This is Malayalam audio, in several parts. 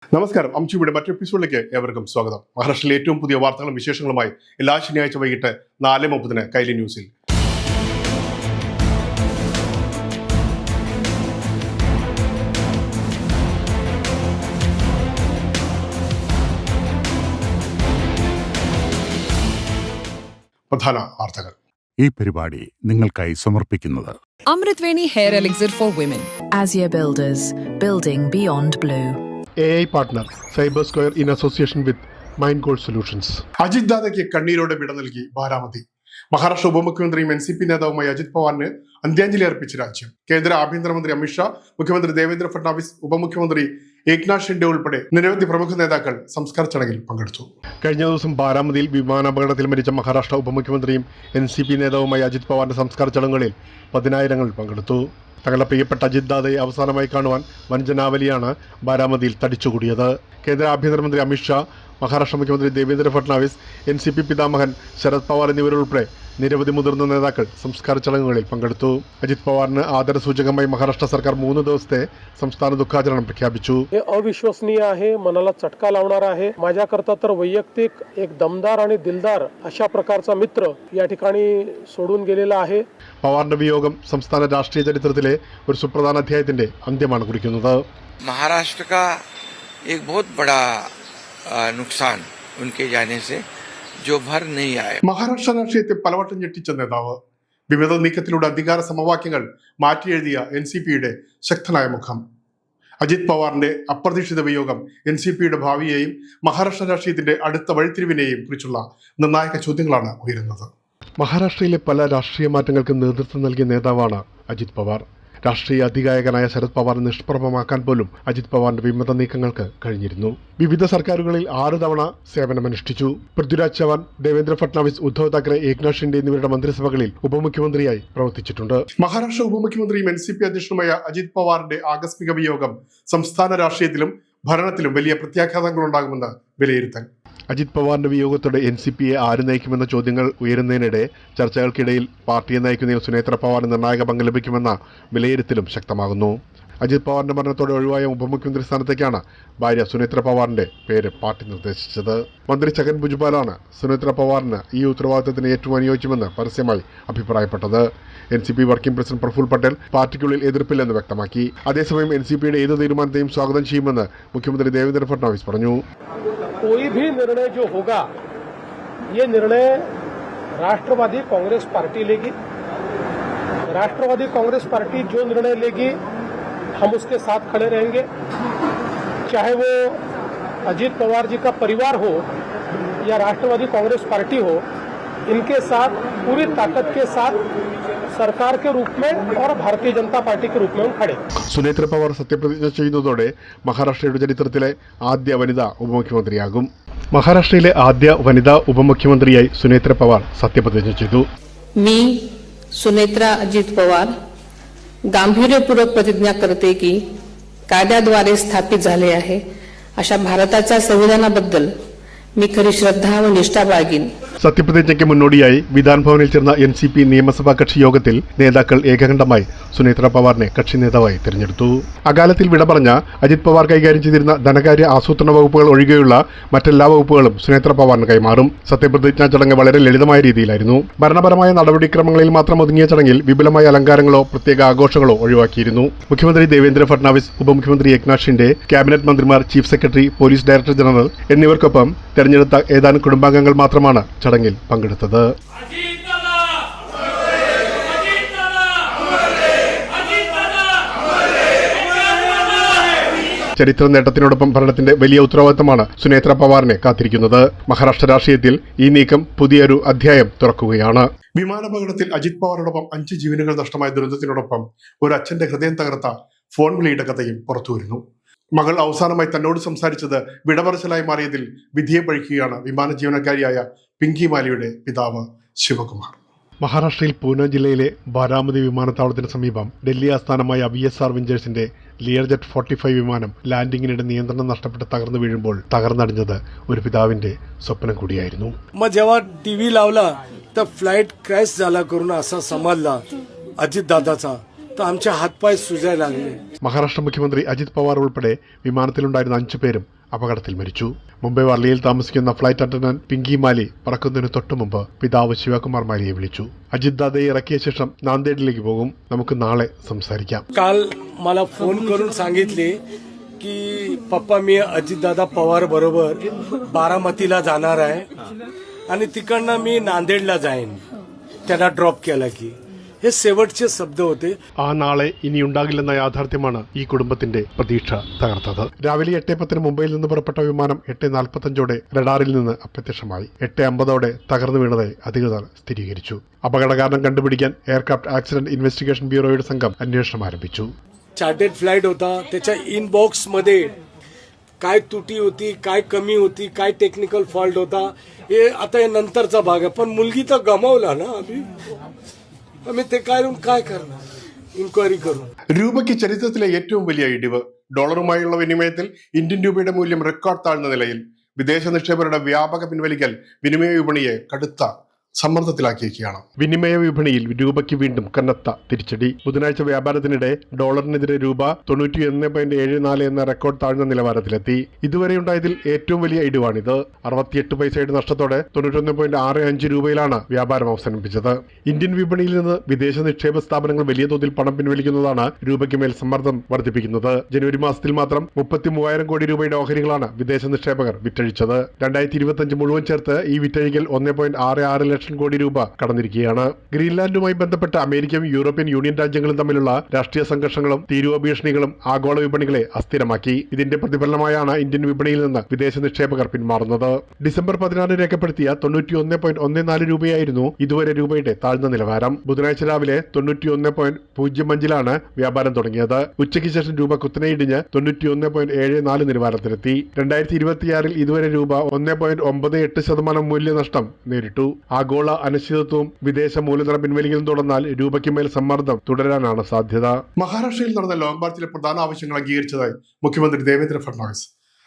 നമസ്കാരം. അംശുവിടെ മറ്റൊരു എപ്പിസോഡിലേക്ക് ഏവർക്കും സ്വാഗതം. മഹാരാഷ്ട്രയിലെ ഏറ്റവും പുതിയ വാർത്തകളും വിശേഷങ്ങളുമായി എല്ലാ ശനിയാഴ്ച വൈകിട്ട് 4:30 കൈലി ന്യൂസിൽ. പ്രധാന വാർത്തകൾ. ഈ പരിപാടി നിങ്ങൾക്കായി സമർപ്പിക്കുന്നത് Amritveni Hair Elixir for Women. Azure Builders, building beyond blue. AI partner cyber square in association with mind gold solutions. Ajith ദാദയ്ക്ക് കണ്ണീരോടെ വിട നൽകി ബാരാമതി. മഹാരാഷ്ട്ര ഉപമുഖ്യമന്ത്രിയും NCP നേതാവുമായ അജിത് പവാറിന് അന്ത്യാഞ്ജലി അർപ്പിച്ച രാജ്യം. കേന്ദ്ര ആഭ്യന്തരമന്ത്രി അമിത്ഷാ, മുഖ്യമന്ത്രി ദേവേന്ദ്ര ഫഡ്നാവിസ്, ഉപമുഖ്യമന്ത്രി ഏക്നാഥ് ഷിൻഡെ ഉൾപ്പെടെ നിരവധി പ്രമുഖ നേതാക്കൾ സംസ്കാര ചടങ്ങിൽ പങ്കെടുത്തു. കഴിഞ്ഞ ദിവസം ബാരാമതിയിൽ വിമാനാപകടത്തിൽ മരിച്ച മഹാരാഷ്ട്ര ഉപമുഖ്യമന്ത്രിയും NCP നേതാവുമായ അജിത് പവാറിന്റെ സംസ്കാര ചടങ്ങുകളിൽ 10,000 പങ്കെടുത്തു. തങ്ങളുടെ പ്രിയപ്പെട്ട അജിത് ദാദയെ അവസാനമായി കാണുവാൻ വൻ ജനാവലിയാണ് ബാരാമതിയിൽ തടിച്ചുകൂടിയത്. കേന്ദ്ര ആഭ്യന്തരമന്ത്രി അമിത്ഷാ, മഹാരാഷ്ട്ര മുഖ്യമന്ത്രി ദേവേന്ദ്ര ഫഡ്നാവിസ്, NCP പിതാമഹൻ ശരത് പവാർ എന്നിവരുൾപ്പെടെ നിരവധി മുതിർന്ന നേതാക്കൾ സംസ്കാര ചടങ്ങുകളിൽ പങ്കെടുത്തു. അജിത് പവാറിന് ആദരസൂചകമായി മഹാരാഷ്ട്ര സർക്കാർ 3 ദിവസത്തെ സംസ്ഥാന ദുഃഖാചരണം പ്രഖ്യാപിച്ചു. अविश्वसनीय आहे, मनाला चटका लावणार आहे. माझ्याकरता तर वैयक्तिक एक दमदार आणि दिलदार अशा प्रकारचा मित्र या ठिकाणी सोडून गेलेला आहे. പവാറിന്റെ വിയോഗം സംസ്ഥാന രാഷ്ട്രീയ ചരിത്രത്തിലെ ഒരു സുപ്രധാന അധ്യായത്തിന്റെ അന്ത്യമാണ് കുറിക്കുന്നത്. महाराष्ट्र का एक बहुत बड़ा नुकसान उनके जाने से जो भर नहीं आए. മഹാരാഷ്ട്ര രാഷ്ട്രീയത്തെ പലവട്ടം ഞെട്ടിച്ച നേതാവ്, വിമത നീക്കത്തിലൂടെ അധികാര സമവാക്യങ്ങൾ മാറ്റിയെഴുതിയ NCPയുടെ ശക്തനായ മുഖം. അജിത് പവാറിന്റെ അപ്രതീക്ഷിത വിയോഗം NCPയുടെ ഭാവിയെയും മഹാരാഷ്ട്ര രാഷ്ട്രീയത്തിന്റെ അടുത്ത വഴിത്തിരിവിനെയും കുറിച്ചുള്ള നിർണായക ചോദ്യങ്ങളാണ് ഉയരുന്നത്. മഹാരാഷ്ട്രയിലെ പല രാഷ്ട്രീയ മാറ്റങ്ങൾക്ക് നേതൃത്വം നൽകിയ നേതാവാണ് അജിത് പവാർ. രാഷ്ട്രീയ അധികായകനായ ശരത് പവാറിനെ നിഷ്പ്രഭമാക്കാൻ പോലും അജിത് പവാറിന്റെ വിമത നീക്കങ്ങൾക്ക് കഴിഞ്ഞിരുന്നു. വിവിധ സർക്കാരുകളിൽ 6 തവണ സേവനമനുഷ്ഠിച്ചു. പൃഥ്വിരാജ് ചവാൻ, ദേവേന്ദ്ര ഫഡ്നാവിസ്, ഉദ്ധവ് താക്കറെ, ഏക്നാഥ് ഷിൻഡെ എന്നിവരുടെ മന്ത്രിസഭകളിൽ ഉപമുഖ്യമന്ത്രിയായി പ്രവർത്തിച്ചിട്ടുണ്ട്. മഹാരാഷ്ട്ര ഉപമുഖ്യമന്ത്രിയും NCP അധ്യക്ഷനുമായ അജിത് പവാറിന്റെ ആകസ്മിക വിയോഗം സംസ്ഥാന രാഷ്ട്രീയത്തിലും ഭരണത്തിലും വലിയ പ്രത്യാഘാതങ്ങൾ ഉണ്ടാകുമെന്ന് വിലയിരുത്തൽ. അജിത് പവാറിന്റെ വിയോഗത്തോടെ NCPയെ ആര് നയിക്കുമെന്ന ചോദ്യങ്ങൾ ഉയരുന്നതിനിടെ ചർച്ചകൾക്കിടയിൽ പാർട്ടിയെ നയിക്കുന്നതിൽ സുനേത്ര പവാറിന് നിർണായക പങ്ക് ലഭിക്കുമെന്ന വിലയിരുത്തലും ശക്തമാകുന്നു. അജിത് പവാറിന്റെ മരണത്തോടെ ഒഴിവായ ഉപമുഖ്യമന്ത്രി സ്ഥാനത്തേക്കാണ് ഭാര്യ സുനേത്ര പവാറിന്റെ പേര് പാർട്ടി നിർദ്ദേശിച്ചത്. മന്ത്രി ഛഗൻ ഭുജ്ബാലാണ് സുനേത്ര പവാറിന് ഈ ഉത്തരവാദിത്തത്തിന് ഏറ്റവും അനുയോജ്യമെന്ന് പരസ്യമായി അഭിപ്രായപ്പെട്ടത്. NCP working president Praful Patel പാർട്ടിക്കുള്ളിൽ എതിർപ്പില്ലെന്ന് വ്യക്തമാക്കി. അതേസമയം NCPയുടെ ഏത് തീരുമാനത്തെയും സ്വാഗതം ചെയ്യുമെന്ന് മുഖ്യമന്ത്രി ദേവേന്ദ്ര ഫഡ്നാവിസ് പറഞ്ഞു. कोई भी निर्णय जो होगा ये निर्णय राष्ट्रवादी कांग्रेस पार्टी लेगी. राष्ट्रवादी कांग्रेस पार्टी जो निर्णय लेगी हम उसके साथ खड़े रहेंगे. चाहे वो अजित पवार जी का परिवार हो या राष्ट्रवादी कांग्रेस पार्टी हो, इनके साथ पूरी ताकत के साथ സർക്കാർ के रूप में और भारतीय जनता पार्टी के रूप में हम खड़े. സുനേത്ര പവാർ സത്യപ്രതിജ്ഞ ചെയ്യുന്നതോടെ മഹാരാഷ്ട്രയുടെ ചരിത്രത്തിലെ ആദ്യ വനിതാ ഉപമുഖ്യമന്ത്രിയാകും. മഹാരാഷ്ട്രയിലെ ആദ്യ വനിതാ ഉപമുഖ്യമന്ത്രിയായി സുനേത്ര പവാർ സത്യപ്രതിജ്ഞ ചെയ്തു. मी सुनेत्रा अजित पवार गांभीर्यपूर्वक प्रतिज्ञा करते की कायद्याद्वारे स्थापित झाले आहे अशा भारताच्या संविधानाबद्दल मी खरी श्रद्धा व निष्ठा बाळगीन. സത്യപ്രതിജ്ഞയ്ക്ക് മുന്നോടിയായി വിധാൻ ഭവനിൽ ചേർന്ന NCP നിയമസഭാ കക്ഷി യോഗത്തിൽ നേതാക്കൾ ഏകകണ്ഠമായി സുനേത്ര പവാറിനെ കക്ഷി നേതാവായി തിരഞ്ഞെടുത്തു. അകാലത്തിൽ വിട പറഞ്ഞ അജിത് പവാർ കൈകാര്യം ചെയ്തിരുന്ന ധനകാര്യ ആസൂത്രണ വകുപ്പുകൾ ഒഴികെയുള്ള മറ്റെല്ലാ വകുപ്പുകളും സുനേത്ര പവാറിന് കൈമാറും. സത്യപ്രതിജ്ഞാ ചടങ്ങ് വളരെ ലളിതമായ രീതിയിലായിരുന്നു. ഭരണപരമായ നടപടിക്രമങ്ങളിൽ മാത്രം ഒതുങ്ങിയ ചടങ്ങിൽ വിപുലമായ അലങ്കാരങ്ങളോ പ്രത്യേക ആഘോഷങ്ങളോ ഒഴിവാക്കിയിരുന്നു. മുഖ്യമന്ത്രി ദേവേന്ദ്ര ഫഡ്നാവിസ്, ഉപമുഖ്യമന്ത്രി ഏക്നാഥ് ഷിൻഡെ, ക്യാബിനറ്റ് മന്ത്രിമാർ, chief secretary, police director general എന്നിവർക്കൊപ്പം തെരഞ്ഞെടുത്ത ഏതാനും കുടുംബാംഗങ്ങൾ മാത്രമാണ് ചടങ്ങിൽ പങ്കെടുത്തത്. ചരിത്ര നേട്ടത്തിനോടൊപ്പം ഭരണത്തിന്റെ വലിയ ഉത്തരവാദിത്തമാണ് സുനേത്ര പവാറിനെ കാത്തിരിക്കുന്നത്. മഹാരാഷ്ട്ര രാഷ്ട്രീയത്തിൽ ഈ നീക്കം പുതിയൊരു അധ്യായം തുറക്കുകയാണ്. വിമാനാപകടത്തിൽ അജിത് പവാറിനോടൊപ്പം 5 ജീവനുകൾ നഷ്ടമായ ദുരന്തത്തിനോടൊപ്പം ഒരു അച്ഛന്റെ ഹൃദയം തകർത്ത ഫോൺ വിളിയുടെ കഥയും പുറത്തുവരുന്നു. മകൾ അവസാനമായി തന്നോട് സംസാരിച്ചത് വിടപറച്ചിലായി മാറിയതിൽ വിധിയെ പഴിക്കുകയാണ് വിമാന ജീവനക്കാരിയായ പിങ്കി മാലിയുടെ പിതാവ് ശിവകുമാർ. മഹാരാഷ്ട്രയിൽ പൂനെ ജില്ലയിലെ ബാരാമതി വിമാനത്താവളത്തിന് സമീപം ഡൽഹി ആസ്ഥാനമായ VSR വെഞ്ചേഴ്സിന്റെ ലിയർജെറ്റ് 45 വിമാനം ലാൻഡിങ്ങിനിടെ നിയന്ത്രണം നഷ്ടപ്പെട്ട് തകർന്നു വീഴുമ്പോൾ തകർന്നടിഞ്ഞത് ഒരു പിതാവിന്റെ സ്വപ്നം കൂടിയായിരുന്നു. जेव्हा टीव्ही लावला तर फ्लाईट क्रॅश झाला करून असा समजला अजित दादाचा, तर आमचे हातपाय सुजायला लागले. മഹാരാഷ്ട്ര മുഖ്യമന്ത്രി അജിത് പവാർ ഉൾപ്പെടെ വിമാനത്തിലുണ്ടായിരുന്ന 5 പേരും അപകടത്തിൽ മരിച്ചു. മുംബൈ വർളിയിൽ താമസിക്കുന്ന ഫ്ലൈറ്റ് അറ്റൻഡന്റ് പിങ്കി മാലി പറക്കുന്നതിന് തൊട്ടു മുമ്പ് പിതാവ് ശിവകുമാർ മാലിയെ വിളിച്ചു. അജിത് ദാദയെ ഇറക്കിയ ശേഷം നാന്ദേഡിലേക്ക് പോകും, നമുക്ക് നാളെ സംസാരിക്കാം. काल मला फोन करून सांगितले की पप्पा मी अजितदादा पवार बरोबर बारामतीला जाणार आहे आणि तिकडनं मी नांदेडला जाईन, त्यांना ड्रॉप केला की. हे शेवटचे शब्द होते. ആ നാളെ ഇനിയുണ്ടാകില്ലെന്ന യാഥാർത്ഥ്യമാണ് ഈ കുടുംബത്തിന്റെ പ്രതീക്ഷ തകർത്തത്. രാവിലെ 8:10 മുംബൈയിൽ നിന്ന് പുറപ്പെട്ട വിമാനം 8:45 റഡാറിൽ നിന്ന് അപ്രത്യക്ഷമായി. 8:50 തകർന്നു വീണതായി അധികൃതർ സ്ഥിരീകരിച്ചു. അപകട കാരണം കണ്ടുപിടിക്കാൻ എയർക്രാഫ്റ്റ് ആക്സിഡന്റ് ഇൻവെസ്റ്റിഗേഷൻ ബ്യൂറോയുടെ സംഘം അന്വേഷണം ആരംഭിച്ചു. चार्टर्ड फ्लाइट होता, त्याच्या इनबॉक्स मध्ये काय त्रुटी होती, काय कमी होती, काय टेक्निकल फॉल्ट होता, हे आता हे नंतरचा भाग आहे. पण मुलगी तर गमावला ना आम्ही ते काय करणार, इन्क्वायरी करू. രൂപയ്ക്ക് ചരിത്രത്തിലെ ഏറ്റവും വലിയ ഇടിവ്. ഡോളറുമായുള്ള വിനിമയത്തിൽ ഇന്ത്യൻ രൂപയുടെ മൂല്യം റെക്കോർഡ് താഴ്ന്ന നിലയിൽ. വിദേശ നിക്ഷേപകരുടെ വ്യാപക പിൻവലിക്കൽ വിനിമയ വിപണിയെ കടുത്ത സമ്മർദ്ദത്തിലാക്കിയിരിക്കുകയാണ്. വിനിമയ വിപണിയിൽ രൂപയ്ക്ക് വീണ്ടും കനത്ത തിരിച്ചടി. ബുധനാഴ്ച വ്യാപാരത്തിനിടെ ഡോളറിനെതിരെ രൂപ 91.74 എന്ന റെക്കോർഡ് താഴ്ന്ന നിലവാരത്തിലെത്തി. ഇതുവരെയുണ്ടായതിൽ ഏറ്റവും വലിയ ഇടിവാണിത്. 68 പൈസയുടെ നഷ്ടത്തോടെ 91.65 രൂപയിലാണ് വ്യാപാരം അവസാനിപ്പിച്ചത്. ഇന്ത്യൻ വിപണിയിൽ നിന്ന് വിദേശ നിക്ഷേപ സ്ഥാപനങ്ങൾ വലിയ തോതിൽ പണം പിൻവലിക്കുന്നതാണ് രൂപയ്ക്ക് മേൽ സമ്മർദ്ദം വർദ്ധിപ്പിക്കുന്നത്. ജനുവരി മാസത്തിൽ മാത്രം 33,000 കോടി രൂപയുടെ ഓഹരികളാണ് വിദേശ നിക്ഷേപകർ വിറ്റഴിച്ചത്. 2025 മുഴുവൻ ചേർത്ത് ഈ വിറ്റഴിക്കൽ 1.66 ലക്ഷം കോടി രൂപ കടന്നിരിക്കുകയാണ്. ഗ്രീൻലാൻഡുമായി ബന്ധപ്പെട്ട അമേരിക്കയും യൂറോപ്യൻ യൂണിയൻ രാജ്യങ്ങളും തമ്മിലുള്ള രാഷ്ട്രീയ സംഘർഷങ്ങളും തീരുവ ഭീഷണികളും ആഗോള വിപണികളെ അസ്ഥിരമാക്കി. ഇതിന്റെ പ്രതിഫലനമായാണ് ഇന്ത്യൻ വിപണിയിൽ നിന്ന് വിദേശ നിക്ഷേപകർ പിന്മാറുന്നത്. ഡിസംബർ 16 രേഖപ്പെടുത്തിയ 91.14 രൂപയായിരുന്നു ഇതുവരെ രൂപയുടെ താഴ്ന്ന നിലവാരം. ബുധനാഴ്ച രാവിലെ 91.05 വ്യാപാരം തുടങ്ങിയത്. ഉച്ചയ്ക്ക് ശേഷം രൂപ കുത്തനെ ഇടിഞ്ഞ് 91.74 നിലവാരത്തിലെത്തി. 2026 ഇതുവരെ രൂപ 1.98% മൂല്യനഷ്ടം നേരിട്ടു. ആഗോള അനിശ്ചിതത്വവും വിദേശ മൂലധന പിൻവലിക്കലും തുടർന്നാൽ രൂപയ്ക്ക് മേൽ സമ്മർദ്ദം തുടരാനാണ് സാധ്യത. മഹാരാഷ്ട്രയിൽ നടന്ന ലോങ് മാർച്ചിലെ പ്രധാന ആവശ്യങ്ങൾ അംഗീകരിച്ചതായി മുഖ്യമന്ത്രി ദേവേന്ദ്ര ഫഡ്നാവിസ്.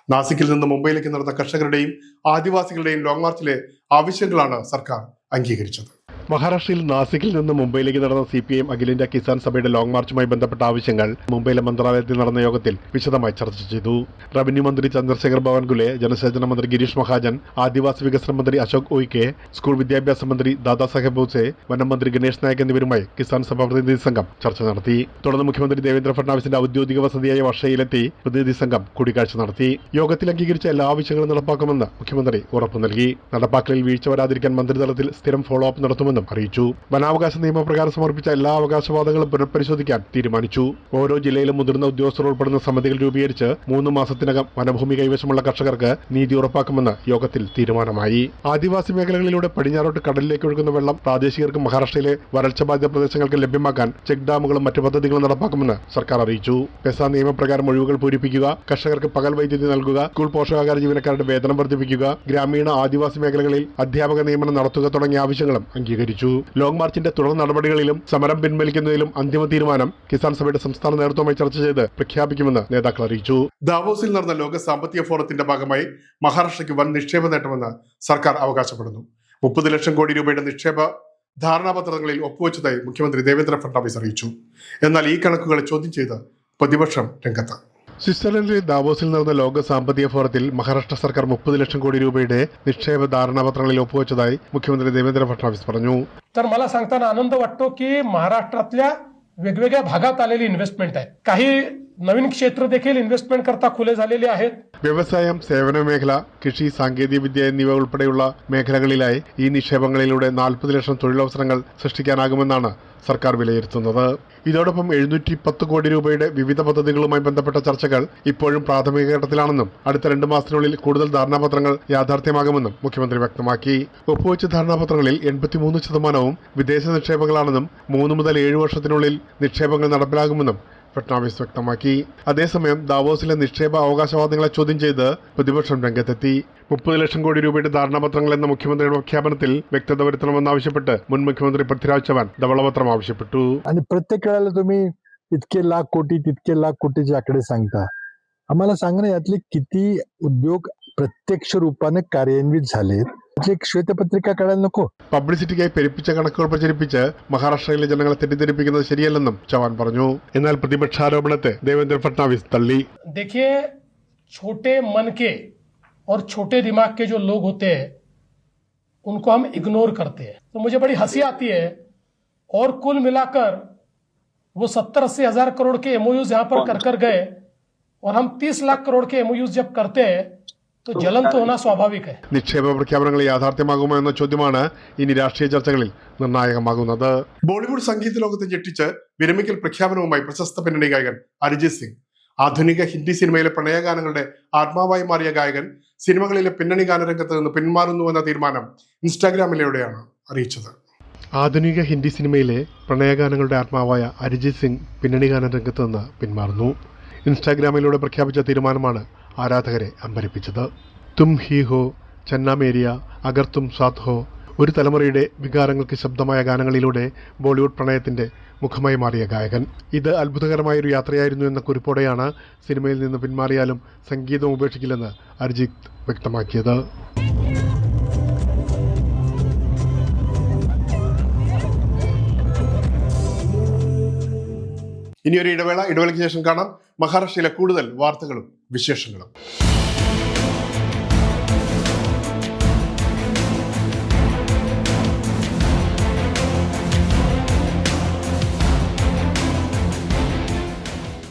നാസിക്കിൽ നിന്ന് മുംബൈയിലേക്ക് നടന്ന കർഷകരുടെയും ആദിവാസികളുടെയും ലോങ് മാർച്ചിലെ ആവശ്യങ്ങളാണ് സർക്കാർ അംഗീകരിച്ചത്. മഹാരാഷ്ട്രയിൽ നാസിക്കിൽ നിന്ന് മുംബൈയിലേക്ക് നടന്ന CPIM അഖിലേന്ത്യാ കിസാൻ സഭയുടെ ലോങ് മാർച്ചുമായി ബന്ധപ്പെട്ട ആവശ്യങ്ങൾ മുംബൈയിലെ മന്ത്രാലയത്തിൽ നടന്ന യോഗത്തിൽ വിശദമായി ചർച്ച ചെയ്തു. റവന്യൂ മന്ത്രി ചന്ദ്രശേഖർ ബാവൻകുലെ, ജലസേചന മന്ത്രി ഗിരീഷ് മഹാജൻ, ആദിവാസി വികസന മന്ത്രി അശോക് ഉയിക്കെ, സ്കൂൾ വിദ്യാഭ്യാസ മന്ത്രി ദാദാസാഹേബ് ബോസെ, വനം മന്ത്രി ഗണേഷ് നായക് എന്നിവരുമായി കിസാൻ സഭ പ്രതിനിധി സംഘം ചർച്ച നടത്തി. തുടർന്ന് മുഖ്യമന്ത്രി ദേവേന്ദ്ര ഫഡ്നാവിസിന്റെ ഔദ്യോഗിക വസതിയായ വർഷയിലെത്തി പ്രതിനിധി സംഘം കൂടിക്കാഴ്ച നടത്തി. യോഗത്തിൽ അംഗീകരിച്ച എല്ലാ ആവശ്യങ്ങളും നടപ്പാക്കുമെന്ന് മുഖ്യമന്ത്രി ഉറപ്പു നൽകി. നടപ്പാക്കലിൽ വീഴ്ച വരാതിരിക്കാൻ മന്ത്രിതലത്തിൽ സ്ഥിരം ഫോളോ അപ്പ് നടത്തുമെന്നും അറിയിച്ചു. വനാവകാശ നിയമപ്രകാരം സമർപ്പിച്ച എല്ലാ അവകാശവാദങ്ങളും പുനഃപരിശോധിക്കാൻ തീരുമാനിച്ചു. ഓരോ ജില്ലയിലും മുതിർന്ന ഉദ്യോഗസ്ഥർ ഉൾപ്പെടുന്ന സമിതികൾ രൂപീകരിച്ച് 3 മാസത്തിനകം വനഭൂമി കൈവശമുള്ള കർഷകർക്ക് നീതി ഉറപ്പാക്കുമെന്ന് യോഗത്തിൽ തീരുമാനമായി. ആദിവാസി മേഖലകളിലൂടെ പടിഞ്ഞാറോട്ട് കടലിലേക്ക് ഒഴുകുന്ന വെള്ളം പ്രാദേശികർക്കും മഹാരാഷ്ട്രയിലെ വരൾച്ച ബാധിത പ്രദേശങ്ങൾക്ക് ലഭ്യമാക്കാൻ ചെക്ക് ഡാമുകളും മറ്റു പദ്ധതികളും നടപ്പാക്കുമെന്ന് സർക്കാർ അറിയിച്ചു. പെസ നിയമപ്രകാരം ഒഴിവുകൾ പൂരിപ്പിക്കുക, കർഷകർക്ക് പകൽ വൈദ്യുതി നൽകുക, സ്കൂൾ പോഷകാഹാര ജീവനക്കാരുടെ വേതനം വർദ്ധിപ്പിക്കുക, ഗ്രാമീണ ആദിവാസി മേഖലകളിൽ അധ്യാപക നിയമനം നടത്തുക തുടങ്ങിയ ആവശ്യങ്ങളും അംഗീകരിച്ചു. ലോങ് മാർച്ചിന്റെ തുടർ നടപടികളിലും സമരം പിൻവലിക്കുന്നതിലും അന്തിമ തീരുമാനം കിസാൻ സഭയുടെ സംസ്ഥാന നേതൃത്വവുമായി ചർച്ച ചെയ്ത് പ്രഖ്യാപിക്കുമെന്ന് നേതാക്കൾ അറിയിച്ചു. ദാവോസിൽ നടന്ന ലോക സാമ്പത്തിക ഫോറത്തിന്റെ ഭാഗമായി മഹാരാഷ്ട്രയ്ക്ക് വൻ നിക്ഷേപ നേട്ടമെന്ന് സർക്കാർ അവകാശപ്പെടുന്നു. 30 ലക്ഷം കോടി രൂപയുടെ നിക്ഷേപ ധാരണാപത്രങ്ങളിൽ ഒപ്പുവെച്ചതായി മുഖ്യമന്ത്രി ദേവേന്ദ്ര ഫഡ്നാവിസ് അറിയിച്ചു. എന്നാൽ ഈ കണക്കുകളെ ചോദ്യം ചെയ്ത് പ്രതിപക്ഷം രംഗത്ത്. സ്വിറ്റ്സർലൻഡിലെ ദാവോസിൽ നടന്ന ലോക സാമ്പത്തിക ഫോറത്തിൽ മഹാരാഷ്ട്ര സർക്കാർ 30 ലക്ഷം കോടി രൂപയുടെ നിക്ഷേപ ധാരണാപത്രങ്ങളിൽ ഒപ്പുവെച്ചതായി മുഖ്യമന്ത്രി ദേവേന്ദ്ര ഫഡ്നാവിസ് പറഞ്ഞു. तर मला सांगताना आनंद वाटतो की महाराष्ट्रातल्या वेगवेगळ्या भागात आलेली इन्व्हेस्टमेंट आहे. काही नवीन क्षेत्र देखील इन्व्हेस्टमेंट करता खुले झालेले आहेत. വ്യവസായം, സേവന മേഖല, കൃഷി, സാങ്കേതിക വിദ്യ എന്നിവ ഉൾപ്പെടെയുള്ള മേഖലകളിലായി ഈ നിക്ഷേപങ്ങളിലൂടെ 40 ലക്ഷം തൊഴിലവസരങ്ങൾ സൃഷ്ടിക്കാനാകുമെന്നാണ് സർക്കാർ വിലയിരുത്തുന്നത്. ഇതോടൊപ്പം 710 കോടി രൂപയുടെ വിവിധ പദ്ധതികളുമായി ബന്ധപ്പെട്ട ചർച്ചകൾ ഇപ്പോഴും പ്രാഥമിക ഘട്ടത്തിലാണെന്നും അടുത്ത 2 മാസത്തിനുള്ളിൽ കൂടുതൽ ധാരണാപത്രങ്ങൾ യാഥാർത്ഥ്യമാകുമെന്നും മുഖ്യമന്ത്രി വ്യക്തമാക്കി. ഒപ്പുവെച്ച ധാരണാപത്രങ്ങളിൽ 83% വിദേശ നിക്ഷേപങ്ങളാണെന്നും 3 മുതൽ 7 വർഷത്തിനുള്ളിൽ നിക്ഷേപങ്ങൾ നടപ്പിലാകുമെന്നും ഫഡ്നാവിസ് വ്യക്തമാക്കി. അതേസമയം ദാവോസിലെ നിക്ഷേപ അവകാശവാദങ്ങളെ ചോദ്യം ചെയ്ത് പ്രതിപക്ഷം രംഗത്തെത്തി. 30 ലക്ഷം കോടി രൂപയുടെ ധാരണാപത്രങ്ങൾ എന്ന മുഖ്യമന്ത്രിയുടെ പ്രഖ്യാപനത്തിൽ വ്യക്തത വരുത്തണമെന്നാവശ്യപ്പെട്ട് മുൻ മുഖ്യമന്ത്രി പൃഥ്വിരാജ് ചവാൻ ധവളപത്രം आവശ്യപ്പെട്ടു. आणि प्रत्येक वेळेला तुम्ही इतके लाख कोटी तितके लाख कोटीचे आकडे सांगता. आम्हाला सांगणं यातले किती उद्योग प्रत्यक्ष रूपाने कार्यान्वित झालेत. जे एक श्वेतपत्रिका काढायला नको. പബ്ലിസിറ്റിക്കായി പെരുപ്പിച്ച കണക്കുകൾ പ്രചരിപ്പിച്ച് മഹാരാഷ്ട്രയിലെ ജനങ്ങളെ തെറ്റിദ്ധരിപ്പിക്കുന്നത് ശരിയല്ലെന്നും ചവാൻ പറഞ്ഞു. എന്നാൽ പ്രതിപക്ഷാരോപണത്തെ ദേവേന്ദ്ര ഫട്നാവിസ് തള്ളി. देखिए, छोटे मन के और छोटे दिमाग के जो लोग होते हैं उनको हम इग्नोर करते हैं. तो मुझे बड़ी हंसी आती है. और कुल मिलाकर वो 70-80 हजार करोड़ के एमओयूज यहां पर कर गए और हम 30 लाख करोड़ के एमओयूज जब करते हैं तो जलन तो होना स्वाभाविक है. നിക്ഷേപ പ്രഖ്യാപനങ്ങൾ യാഥാർത്ഥ്യമാകുമോ എന്ന ചോദ്യമാണ് ഇനി രാഷ്ട്രീയ ചർച്ചകളിൽ നിർണായകമാകുന്നത്. ബോളിവുഡ് സംഗീത ലോകത്തെ ഞെട്ടിച്ച് വിരമിക്കൽ പ്രഖ്യാപനവുമായി പ്രശസ്ത പിന്നണി ഗായകൻ അരിജിത് സിംഗ്. ആധുനിക ഹിന്ദി സിനിമയിലെ പ്രണയഗാനങ്ങളുടെ ആത്മാവായി മാറിയ ഗായകൻ സിനിമകളിലെ പിന്നണി ഗാനരംഗത്ത് നിന്ന് പിന്മാറുന്നുവെന്ന തീരുമാനം ഇൻസ്റ്റാഗ്രാമിലൂടെയാണ് അറിയിച്ചത്. ആധുനിക ഹിന്ദി സിനിമയിലെ പ്രണയഗാനങ്ങളുടെ ആത്മാവായ അരിജിത് സിംഗ് പിന്നണി ഗാനരംഗത്ത് നിന്ന് പിന്മാറുന്നു. ഇൻസ്റ്റാഗ്രാമിലൂടെ പ്രഖ്യാപിച്ച തീരുമാനമാണ് ആരാധകരെ അമ്പരപ്പിച്ചത്. തും ഹി ഹോ, ചന്ന മേരിയ, അഗർ തും സാത്ത് ഹോ, ഒരു തലമുറയുടെ വികാരങ്ങൾക്ക് ശബ്ദമായ ഗാനങ്ങളിലൂടെ ബോളിവുഡ് പ്രണയത്തിന്റെ മുഖമായി മാറിയ ഗായകൻ. ഇത് അത്ഭുതകരമായൊരു യാത്രയായിരുന്നു എന്ന കുറിപ്പോടെയാണ് സിനിമയിൽ നിന്ന് പിന്മാറിയാലും സംഗീതം ഉപേക്ഷിക്കില്ലെന്ന് അരിജിത്ത് വ്യക്തമാക്കിയത്. ഇനിയൊരു ഇടവേളയ്ക്ക് ശേഷം കാണാം മഹാരാഷ്ട്രയിലെ കൂടുതൽ വാർത്തകളും വിശേഷങ്ങളും.